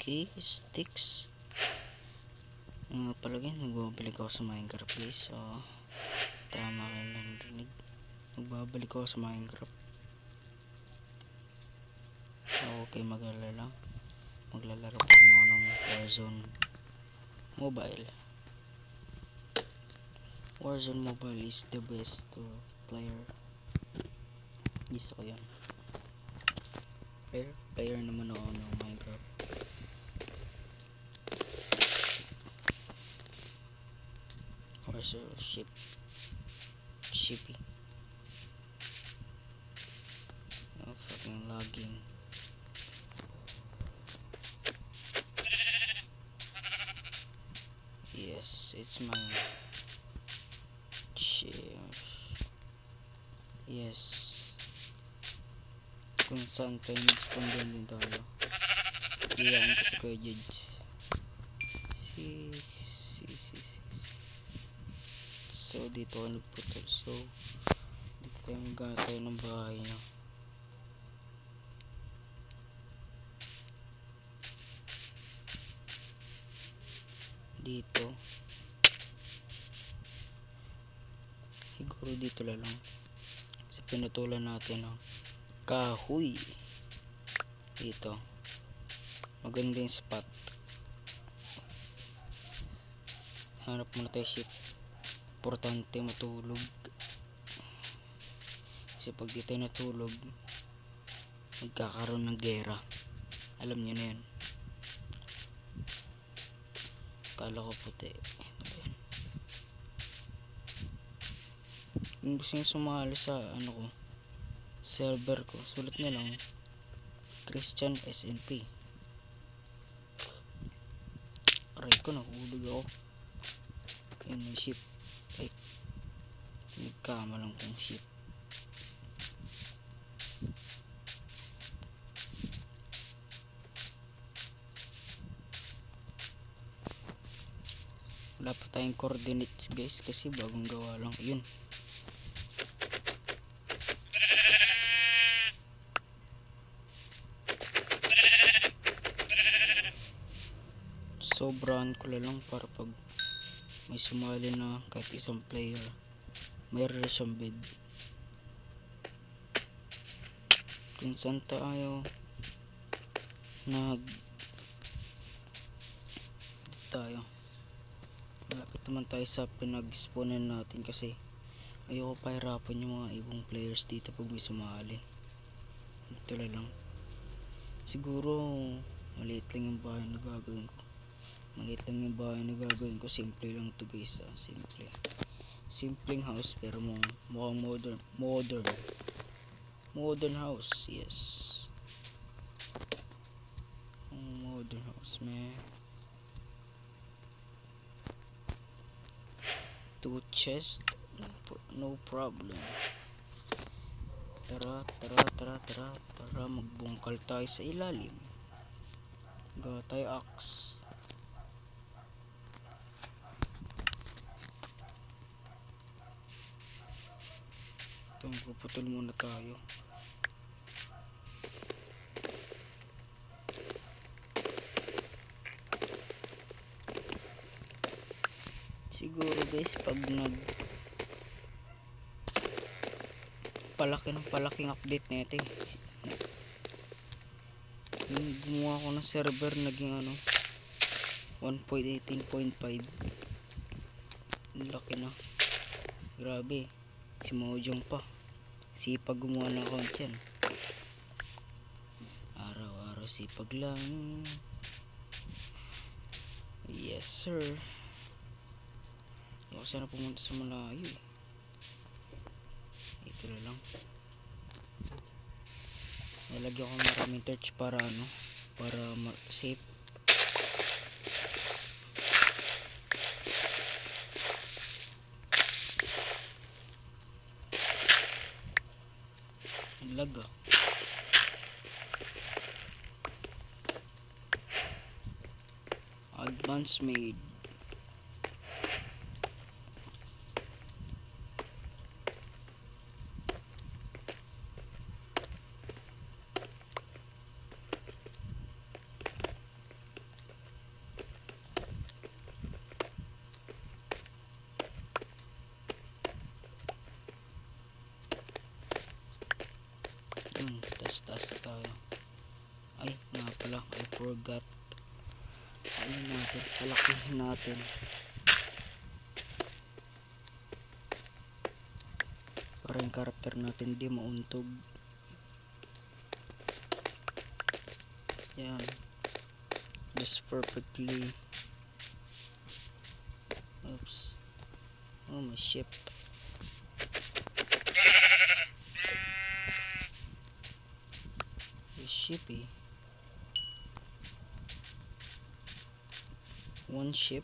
Okay, sticks. Palagi nagbabalik ako sa Minecraft guys. So tama ka lang rinig. Nagbabalik ako sa Minecraft. Okay, maglalaro po ng Warzone Mobile. Warzone Mobile is the best player. Gusto ko yan. Player naman ako ng Minecraft. Also shippy. Oh, fucking lagging. Yes, it's mine. Yes. Kung saan tayo nag-spawn din tayo. Iyan kasi Kuya Jedge. So dito ako nagputol. So dito tayo magkatayo ng bahay na. Dito siguro dito lang kasi pinutulan natin ng kahoy. Dito maganda yung spot. Hanap muna tayo ship. Importante matulog kasi pag di tayo natulog magkakaroon ng gera. Alam nyo na yan. Kala ko puti. Kung gusto nyo sumali sa server ko, sulat nyo lang Christian SNP. Aray ko, nahulog ako. Yun yung ship. Ay, nagkama lang kong ship. Wala pa tayong coordinates guys kasi bagong gawa lang. Yun. Sobrahan ko lang para pag may sumali na kahit isang player mayroon siyang bid. Kung saan tayo tayo malapit naman tayo sa pinag-spawnan natin kasi ayoko pahirapan yung mga ibang players dito pag may sumali. Dito lang siguro maliit lang yung bahay na gagawin ko. Simple lang to guys. Simpleng house pero mukhang modern house. Yes, modern house man. 2 chest, no problem. Tara magbungkal tayo sa ilalim. Gawa tayo axe. Magpuputol muna tayo. Siguro guys pag palaking update na ito yung gumawa ko ng server naging 1.18.5. laki na, grabe. Si Mojong pa sipag gumawa ng content. Araw-araw sipag lang. Yes sir. Ako sana pumunta sa malayo. Ito lang. Nalagyan ko maraming torch para safe. Laga. Advance made. natin, palakihin natin. Para yung karakter natin di mauntog. Yan. Just perfectly. Oops. Oh, my ship. The ship eh. One ship.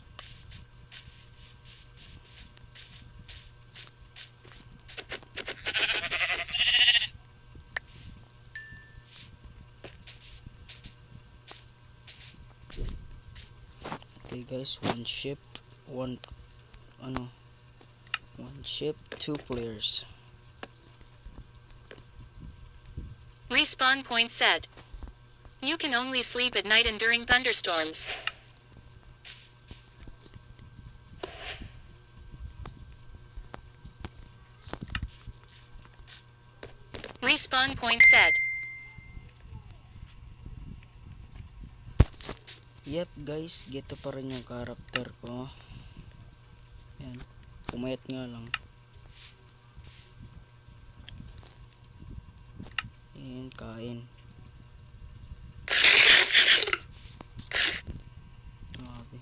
Okay guys, one ship, one ship, 2 players. Respawn point set. You can only sleep at night and during thunderstorms. Respawn point set. Yep guys, gito pa rin yung karakter ko. Yan, pumayat nga lang. Yan, kain. Grabe.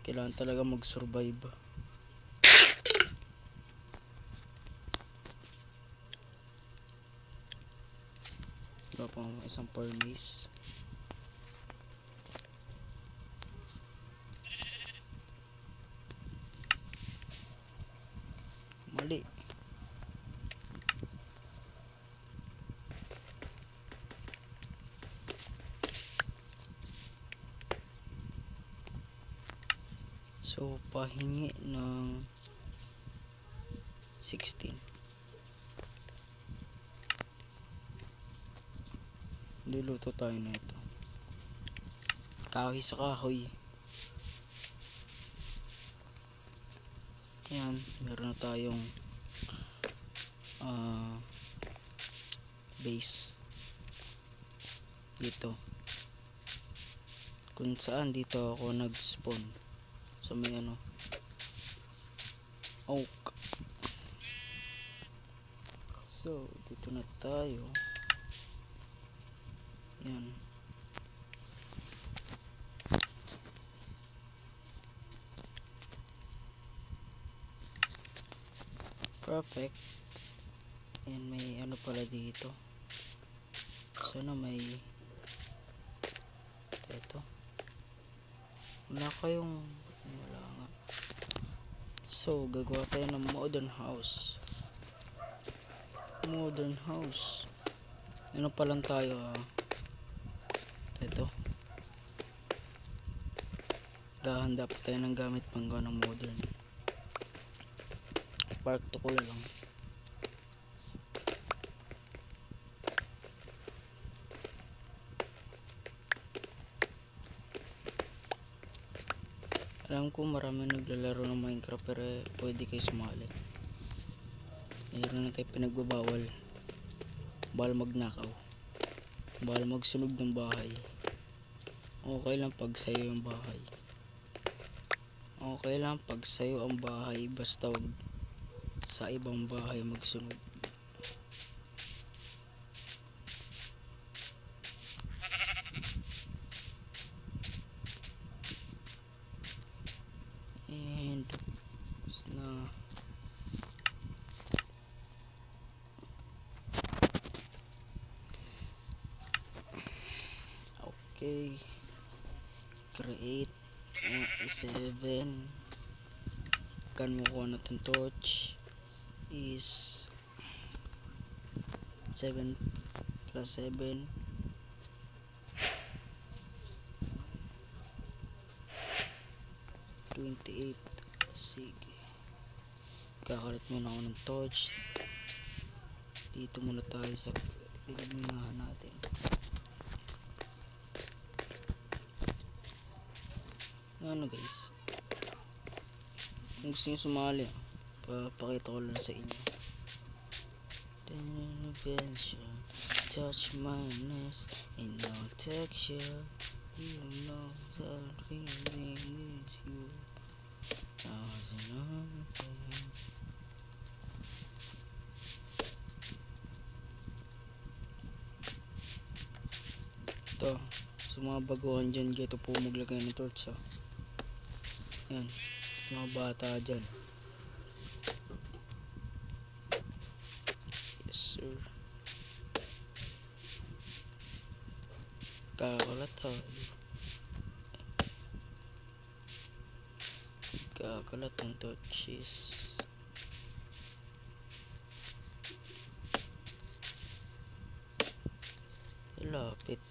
Kailangan talaga mag-survive. Diba pa isang furnace. Mali. So, pahingi ng 16. Luluto tayo na ito. Kahoy sa kahoy. Yan, meron na tayong base dito, kung saan dito ako nag-spawn sa may oak. So dito na tayo. Yan, perfect. And may pala dito. Sana may ito. Wala nga. So gagawa tayo ng modern house. Ano pa lang tayo ito. Gahanda pa tayo ng gamit panggawa ng modern. Park to ko lang. Alam ko marami naglalaro ng Minecraft, pero pwede kayo sumali. Mayroon na tayo pinagbabawal. Bawal magnakaw, bawal magsunog ng bahay. Okay lang pag sayo yung bahay. Okay lang pag sayo ang bahay, basta wag sa ibang bahay magsunog. And na okay, create 7. Kan mo kuha natin torch is 7 plus 7 28. Sige, kakalit muna ako ng torch. Dito muna tayo sa pinagminahan natin. Guys, kung gusto nyo sumali, papakita ko lang sa inyo. Touch my nest in no texture, you know that really mga baguhan dyan, ito po maglagay ng torch ha. Yan, mga bata dyan. Yes sir. Kakalat ha. Kakalat ang torches. Lapit.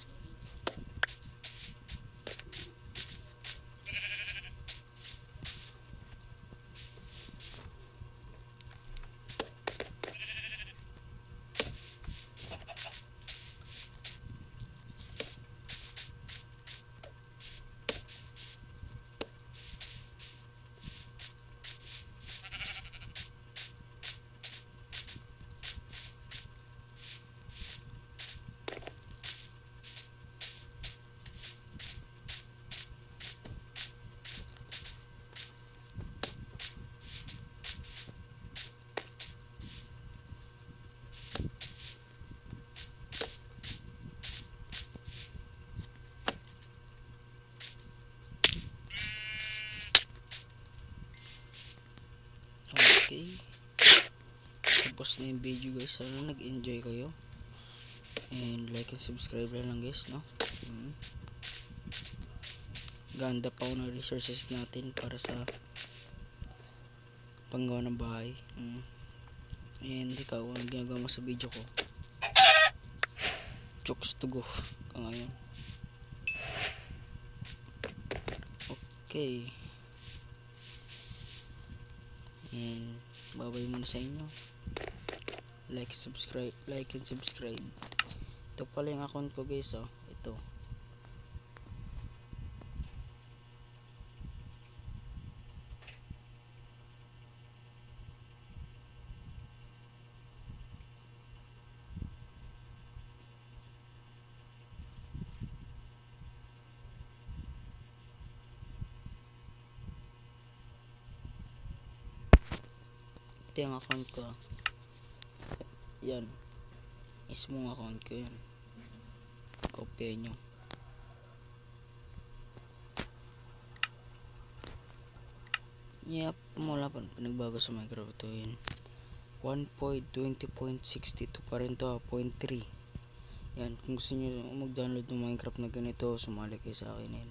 Okay. Tapos na yung video guys. Sana nag-enjoy kayo. And like and subscribe lang guys, no? Ganda pa ng resources natin para sa panggawa ng bahay. And ikaw, anong ginagawa mo sa video ko? Chokes to go ka ngayon. Okay. And babay muna sa inyo. Like and subscribe. Ito pala yung account ko guys, oh. Ito. Ito yung account ko. Yan. Mismong account ko yan. Kopya nyo. Yep, mula pa pinagbago sa Minecraft ito yun. 1.20.62 pa rin to, 0.3. Yan, kung gusto nyo mag-download ng Minecraft na ganito, sumali kayo sa akin yan.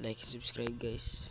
Like and subscribe guys.